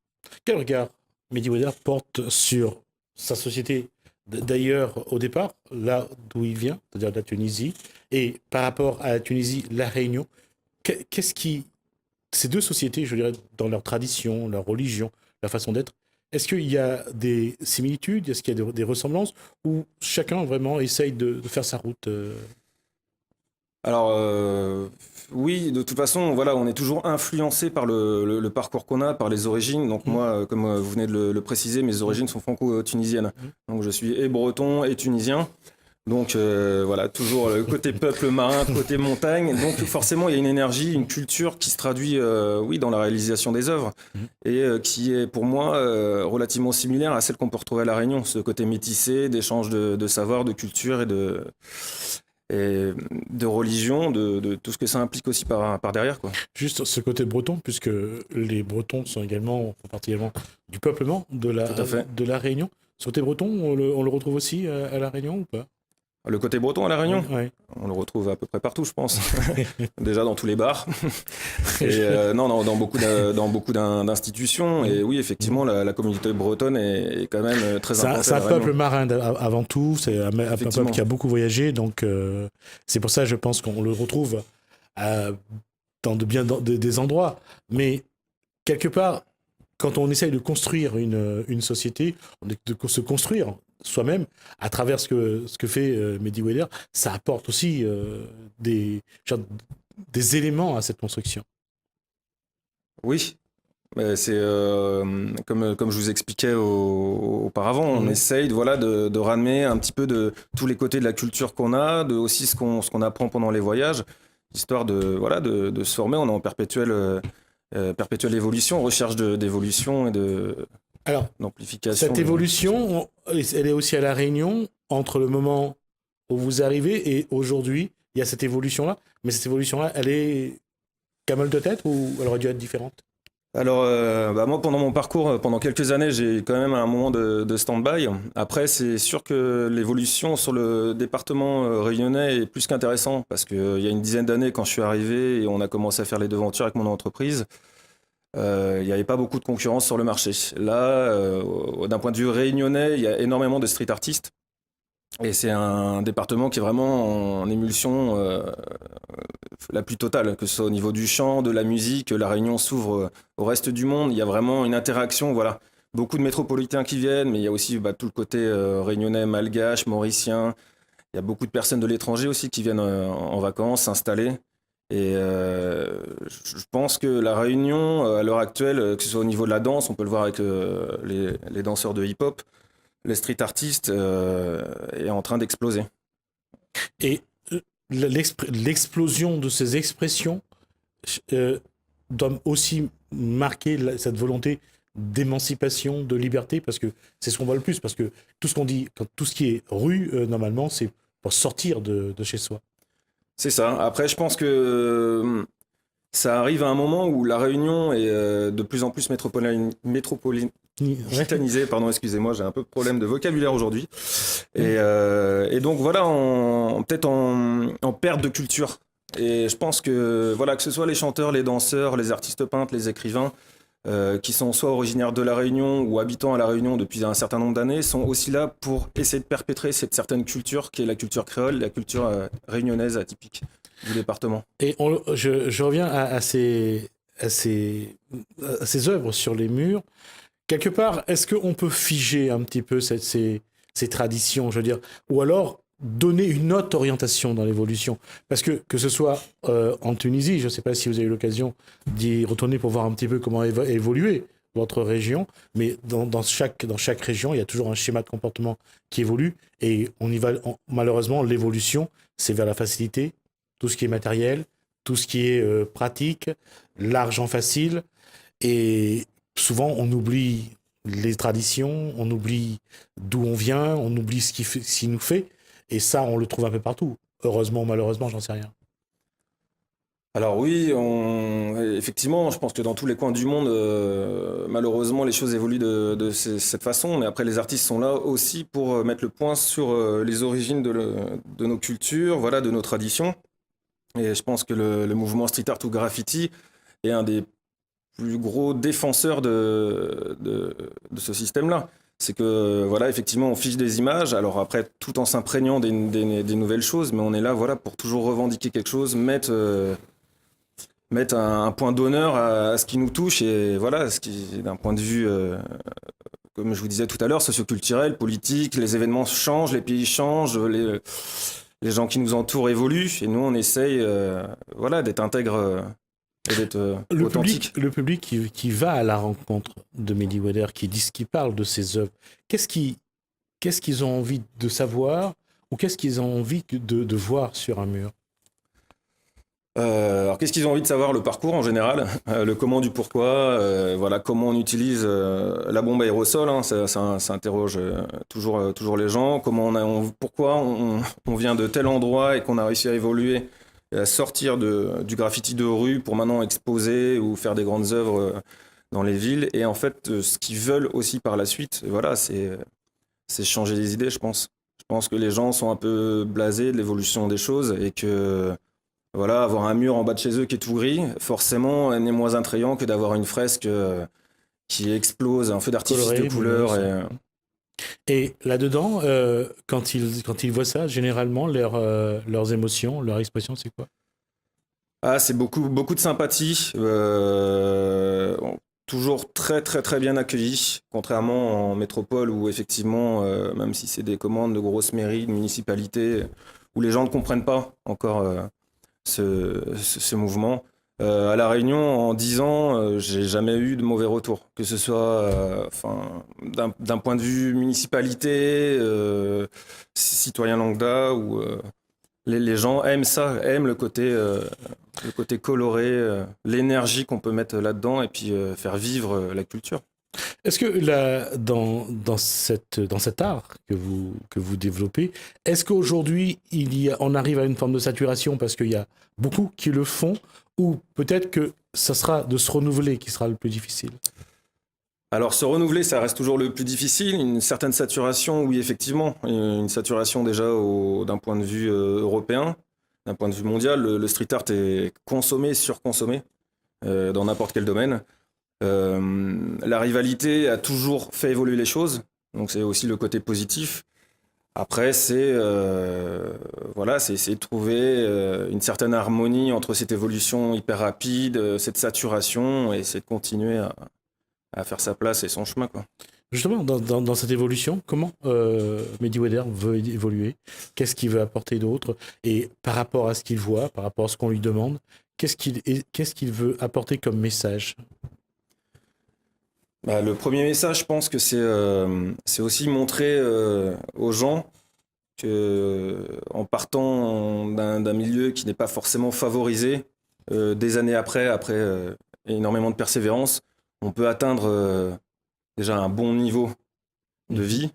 Quel regard Mehdi Ouéder porte sur sa société d'ailleurs au départ, là d'où il vient, c'est-à-dire la Tunisie, et par rapport à la Tunisie, la Réunion, ces deux sociétés, je dirais, dans leur tradition, leur religion, leur façon d'être, est-ce qu'il y a des similitudes, est-ce qu'il y a des ressemblances, ou chacun vraiment essaye de faire sa route Alors, oui, de toute façon, voilà, on est toujours influencé par le parcours qu'on a, par les origines. Donc moi, comme vous venez de le préciser, mes origines sont franco-tunisiennes. Donc je suis et breton et tunisien. Donc voilà, toujours le côté peuple marin, côté montagne. Donc forcément, il y a une énergie, une culture qui se traduit oui, dans la réalisation des œuvres et qui est pour moi relativement similaire à celle qu'on peut retrouver à La Réunion. Ce côté métissé, d'échange de savoir, de culture et de religion, de tout ce que ça implique aussi par derrière, quoi. Juste ce côté breton, puisque les Bretons font partie également du peuplement de la Réunion. Ce côté breton, on le retrouve aussi à La Réunion ou pas? Le côté breton à La Réunion, ouais. On le retrouve à peu près partout, je pense. Déjà dans tous les bars. Et dans beaucoup d'institutions. Et oui, effectivement, la communauté bretonne est quand même très importante. C'est un peuple marin avant tout. C'est un peuple qui a beaucoup voyagé. Donc, c'est pour ça, je pense qu'on le retrouve dans des endroits. Mais quelque part, quand on essaye de construire une société, de se construire soi-même, à travers ce que fait Mehdi Ouéder, ça apporte aussi des éléments à cette construction. Oui, mais c'est comme je vous expliquais auparavant, on essaye de ramener un petit peu de tous les côtés de la culture qu'on a, de aussi ce qu'on apprend pendant les voyages, histoire de se former. On est en perpétuelle évolution, recherche d'évolution et Alors, d'amplification. cette évolution, elle est aussi à La Réunion, entre le moment où vous arrivez et aujourd'hui. Il y a cette évolution-là, mais cette évolution-là, elle est camel de tête ou elle aurait dû être différente? Alors, moi, pendant mon parcours, pendant quelques années, j'ai quand même un moment de stand-by. Après, c'est sûr que l'évolution sur le département réunionnais est plus qu'intéressant parce qu'il y a une dizaine d'années, quand je suis arrivé et on a commencé à faire les devantures avec mon entreprise, il n'y avait pas beaucoup de concurrence sur le marché. Là, d'un point de vue réunionnais, il y a énormément de street artistes. Et c'est un département qui est vraiment en émulsion la plus totale, que ce soit au niveau du chant, de la musique. La Réunion s'ouvre au reste du monde. Il y a vraiment une interaction, voilà. Beaucoup de métropolitains qui viennent, mais il y a aussi tout le côté réunionnais, malgache, mauricien. Il y a beaucoup de personnes de l'étranger aussi qui viennent en vacances, s'installer. Et je pense que la Réunion, à l'heure actuelle, que ce soit au niveau de la danse, on peut le voir avec les danseurs de hip-hop, les street artistes est en train d'exploser. Et l'explosion de ces expressions doit aussi marquer cette volonté d'émancipation, de liberté, parce que c'est ce qu'on voit le plus, parce que tout ce qu'on dit, tout ce qui est rue, normalement, c'est pour sortir de chez soi. C'est ça. Après, je pense que ça arrive à un moment où la Réunion est de plus en plus métropolitanisée. Pardon, excusez-moi, j'ai un peu de problème de vocabulaire aujourd'hui. Et donc voilà, peut-être en perte de culture. Et je pense que voilà, que ce soit les chanteurs, les danseurs, les artistes peintres, les écrivains, qui sont soit originaires de La Réunion ou habitants à La Réunion depuis un certain nombre d'années, sont aussi là pour essayer de perpétrer cette certaine culture qui est la culture créole, la culture réunionnaise atypique du département. Et je reviens à ces œuvres sur les murs. Quelque part, est-ce qu'on peut figer un petit peu ces traditions, je veux dire, ou alors donner une autre orientation dans l'évolution? Parce que ce soit en Tunisie, je ne sais pas si vous avez eu l'occasion d'y retourner pour voir un petit peu comment évoluer votre région, mais dans chaque région, il y a toujours un schéma de comportement qui évolue, et malheureusement, l'évolution, c'est vers la facilité, tout ce qui est matériel, tout ce qui est pratique, l'argent facile, et souvent on oublie les traditions, on oublie d'où on vient, on oublie ce qui nous fait, et ça on le trouve un peu partout. Heureusement ou malheureusement, j'en sais rien. Alors oui, effectivement, je pense que dans tous les coins du monde, malheureusement, les choses évoluent de cette façon. Mais après, les artistes sont là aussi pour mettre le point sur les origines de nos cultures, voilà, de nos traditions. Et je pense que le mouvement street art ou graffiti est un des plus gros défenseurs de ce système-là. C'est que, voilà, effectivement, on fiche des images, alors après, tout en s'imprégnant des nouvelles choses, mais on est là, voilà, pour toujours revendiquer quelque chose, mettre un point d'honneur à ce qui nous touche, et voilà, ce qui, d'un point de vue, comme je vous disais tout à l'heure, socioculturel, politique, les événements changent, les pays changent, les gens qui nous entourent évoluent, et nous, on essaye, voilà, d'être intègre et d'être authentique. Le public qui va à la rencontre de Mehdi Ouéder, qui parle de ses œuvres, qu'est-ce qu'ils ont envie de savoir, ou qu'est-ce qu'ils ont envie de voir sur un mur? Alors, qu'est-ce qu'ils ont envie de savoir? Le parcours en général, le comment du pourquoi, voilà, comment on utilise la bombe aérosol, hein, ça interroge toujours les gens, pourquoi on vient de tel endroit et qu'on a réussi à évoluer, et à sortir du graffiti de rue pour maintenant exposer ou faire des grandes œuvres dans les villes. Et en fait, ce qu'ils veulent aussi par la suite, voilà, c'est changer les idées, je pense. Je pense que les gens sont un peu blasés de l'évolution des choses, et que voilà, avoir un mur en bas de chez eux qui est tout gris, forcément, n'est moins attrayant que d'avoir une fresque qui explose, un feu d'artifice de couleurs. Et là-dedans, quand ils voient ça, généralement, leurs émotions, leur expression, c'est quoi? Ah, c'est beaucoup de sympathie, toujours très très très bien accueillis, contrairement en métropole où effectivement, même si c'est des commandes de grosses mairies, de municipalités, où les gens ne comprennent pas encore ce mouvement. À La Réunion, en 10 ans, j'ai jamais eu de mauvais retour, que ce soit d'un point de vue municipalité, citoyen lambda, ou les gens aiment ça, aiment le côté coloré, l'énergie qu'on peut mettre là-dedans, et puis faire vivre la culture. Est-ce que dans cet art que vous développez, est-ce qu'aujourd'hui on arrive à une forme de saturation parce qu'il y a beaucoup qui le font, ou peut-être que ça sera de se renouveler qui sera le plus difficile? Alors se renouveler, ça reste toujours le plus difficile. Une certaine saturation, oui effectivement, une saturation déjà d'un point de vue européen, d'un point de vue mondial. Le street art est consommé, surconsommé dans n'importe quel domaine. La rivalité a toujours fait évoluer les choses, donc c'est aussi le côté positif. Après, c'est essayer de trouver une certaine harmonie entre cette évolution hyper rapide, cette saturation, et c'est de continuer à faire sa place et son chemin, quoi. Justement, dans cette évolution, comment Mehdi Ouéder veut évoluer? Qu'est-ce qu'il veut apporter d'autre? Et par rapport à ce qu'il voit, par rapport à ce qu'on lui demande, qu'est-ce qu'il veut apporter comme message? Le premier message, je pense que c'est aussi montrer aux gens que, en partant d'un milieu qui n'est pas forcément favorisé, des années après énormément de persévérance, on peut atteindre déjà un bon niveau de vie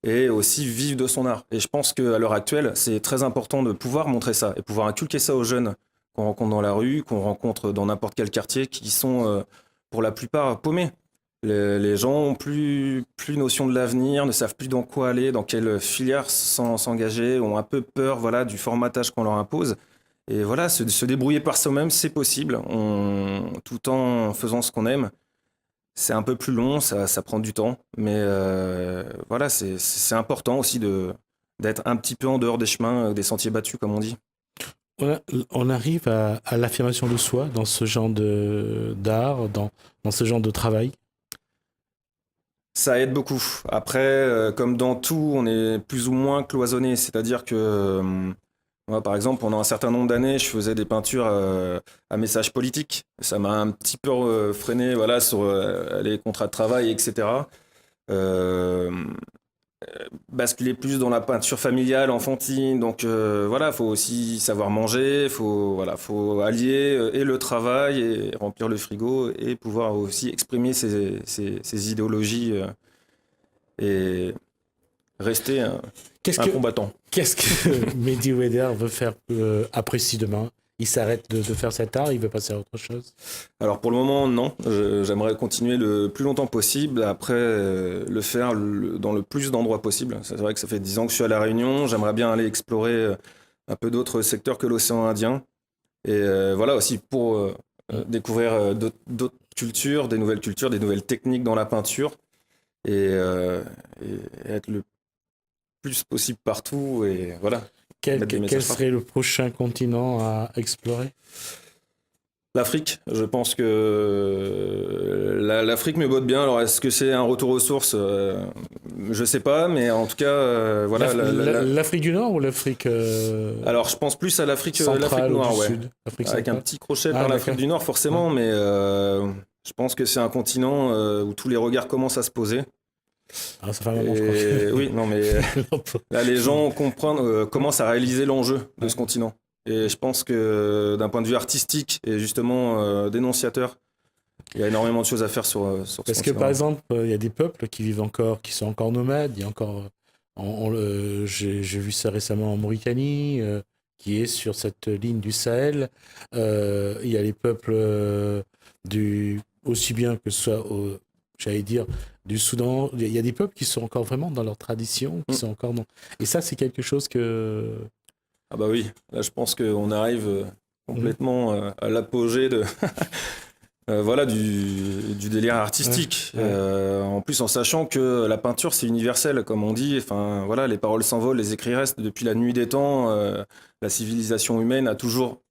et aussi vivre de son art. Et je pense qu'à l'heure actuelle, c'est très important de pouvoir montrer ça et pouvoir inculquer ça aux jeunes qu'on rencontre dans la rue, qu'on rencontre dans n'importe quel quartier, qui sont pour la plupart paumés. Les gens ont plus notion de l'avenir, ne savent plus dans quoi aller, dans quelle filière s'engager, ont un peu peur, voilà, du formatage qu'on leur impose. Et voilà, se débrouiller par soi-même, c'est possible, tout en faisant ce qu'on aime. C'est un peu plus long, ça prend du temps, mais voilà, c'est important aussi d'être un petit peu en dehors des chemins, des sentiers battus, comme on dit. On arrive à l'affirmation de soi dans ce genre d'art, dans ce genre de travail. Ça aide beaucoup. Après, comme dans tout, on est plus ou moins cloisonné. C'est-à-dire que, moi, par exemple, pendant un certain nombre d'années, je faisais des peintures à message politique. Ça m'a un petit peu freiné, voilà, sur les contrats de travail, etc. Basculer plus dans la peinture familiale, enfantine. Donc voilà, faut aussi savoir manger, faut allier et le travail et remplir le frigo et pouvoir aussi exprimer ses idéologies et rester un combattant. Qu'est-ce que Mehdi Ouéder veut faire après demain? Il s'arrête de faire cet art, il veut passer à autre chose? Alors pour le moment, non. J'aimerais continuer le plus longtemps possible. Après, le faire dans le plus d'endroits possible. C'est vrai que ça fait 10 ans que je suis à La Réunion. J'aimerais bien aller explorer un peu d'autres secteurs que l'océan Indien. Et voilà aussi pour découvrir d'autres cultures, des nouvelles techniques dans la peinture. Et être le plus possible partout. Et voilà. Quel serait le prochain continent à explorer? L'Afrique. Je pense que l'Afrique me botte bien. Alors, est-ce que c'est un retour aux sources? Je sais pas, mais en tout cas, voilà. L'Afrique du Nord ou l'Afrique Alors, je pense plus à l'Afrique noire, ouais. Avec un petit crochet par l'Afrique du Nord, forcément, mais je pense que c'est un continent où tous les regards commencent à se poser. Ah, ça fait un moment, je crois. Oui, non, mais là, les gens commencent à réaliser l'enjeu de ce continent. Et je pense que d'un point de vue artistique et justement dénonciateur, il y a énormément de choses à faire sur ce continent. Parce que par exemple, il y a des peuples qui sont encore nomades. Il y a encore, j'ai vu ça récemment en Mauritanie, qui est sur cette ligne du Sahel. Il y a les peuples aussi bien que ce soit j'allais dire, du Soudan. Il y a des peuples qui sont encore vraiment dans leur tradition, qui sont encore dans... Et ça, c'est quelque chose que... Ah bah oui, là je pense qu'on arrive complètement à l'apogée de... voilà, du délire artistique. En plus, en sachant que la peinture, c'est universel, comme on dit. Enfin, voilà, les paroles s'envolent, les écrits restent. Depuis la nuit des temps, la civilisation humaine a toujours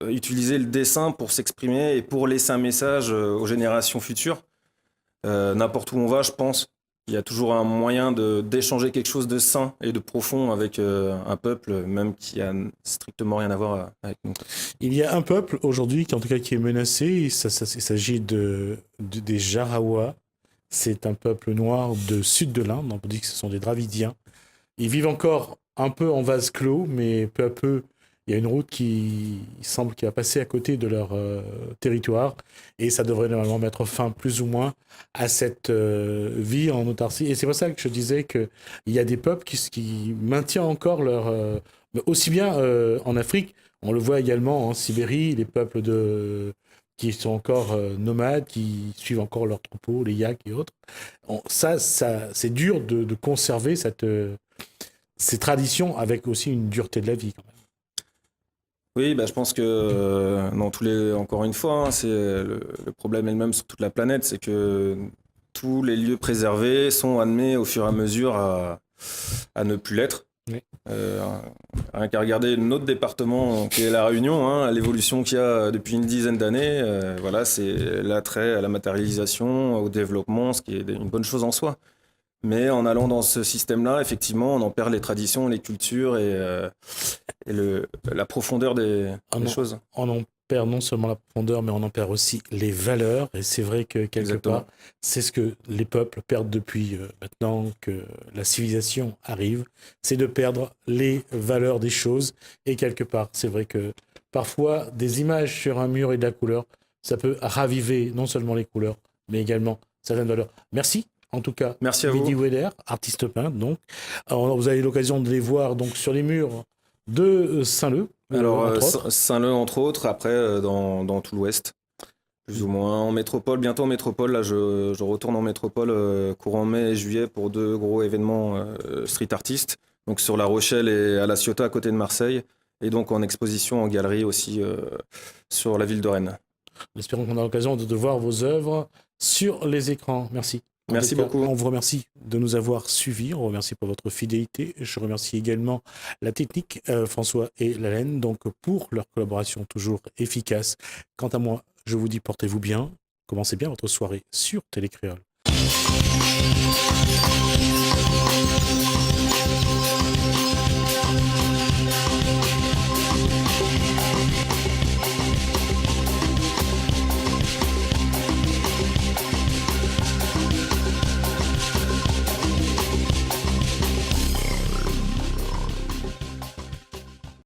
utilisé le dessin pour s'exprimer et pour laisser un message aux générations futures. N'importe où on va, je pense, il y a toujours un moyen d'échanger quelque chose de sain et de profond avec un peuple, même qui a strictement rien à voir avec nous. Il y a un peuple aujourd'hui qui est menacé. Il s'agit des Jarawa. C'est un peuple noir du sud de l'Inde. On dit que ce sont des Dravidiens. Ils vivent encore un peu en vase clos, mais peu à peu, il y a une route qui semble qui va passer à côté de leur territoire et ça devrait normalement mettre fin plus ou moins à cette vie en autarcie. Et c'est pour ça que je disais qu'il y a des peuples qui maintiennent encore leur... aussi bien en Afrique, on le voit également en Sibérie, les peuples qui sont encore nomades, qui suivent encore leurs troupeaux, les yaks et autres. Ça c'est dur de conserver ces traditions avec aussi une dureté de la vie quand même. Oui, je pense que encore une fois, c'est le problème est le même sur toute la planète, c'est que tous les lieux préservés sont amenés au fur et à mesure à ne plus l'être. Oui. Rien qu'à regarder notre département qui est la Réunion, l'évolution qu'il y a depuis une dizaine d'années, c'est l'attrait à la matérialisation, au développement, ce qui est une bonne chose en soi. Mais en allant dans ce système-là, effectivement, on en perd les traditions, les cultures et la profondeur des choses. On en perd non seulement la profondeur, mais on en perd aussi les valeurs. Et c'est vrai que quelque part, c'est ce que les peuples perdent depuis maintenant que la civilisation arrive. C'est de perdre les valeurs des choses. Et quelque part, c'est vrai que parfois, des images sur un mur et de la couleur, ça peut raviver non seulement les couleurs, mais également certaines valeurs. Merci. En tout cas, merci à vous. Mehdi Ouelher, artiste peintre. Donc, alors, vous avez l'occasion de les voir donc sur les murs de Saint-Leu. Alors Saint-Leu entre autres. Après dans tout l'Ouest, plus ou moins en métropole. Bientôt en métropole. Là, je retourne en métropole courant mai et juillet pour 2 gros événements street artistes. Donc sur La Rochelle et à La Ciotat à côté de Marseille, et donc en exposition en galerie aussi sur la ville de Rennes. Espérons qu'on a l'occasion de voir vos œuvres sur les écrans. Merci. Merci beaucoup. On vous remercie de nous avoir suivis. On vous remercie pour votre fidélité. Je remercie également la technique, François et Lalaine, donc pour leur collaboration toujours efficace. Quant à moi, je vous dis portez-vous bien. Commencez bien votre soirée sur Télécréole.